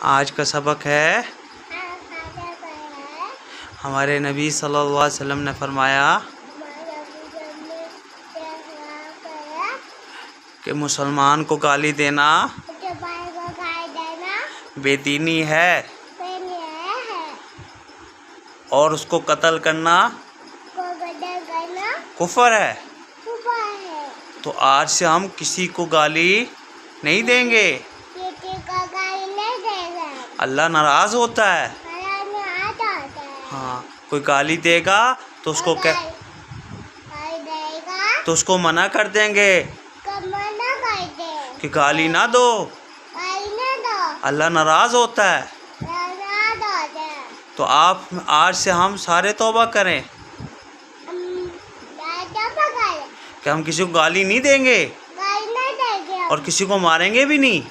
आज का सबक है हमारे नबी सल्लल्लाहु अलैहि वसल्लम ने फरमाया कि मुसलमान को गाली देना बेदीनी है और उसको कत्ल करना कुफर है। तो आज से हम किसी को गाली नहीं देंगे। अल्लाह नाराज होता है। हाँ, कोई गाली देगा तो उसको तो उसको मना कर देंगे कि गाली ना दो, अल्लाह नाराज होता है। तो आप आज से हम सारे तौबा करें कि हम किसी को गाली नहीं देंगे और किसी को मारेंगे भी नहीं।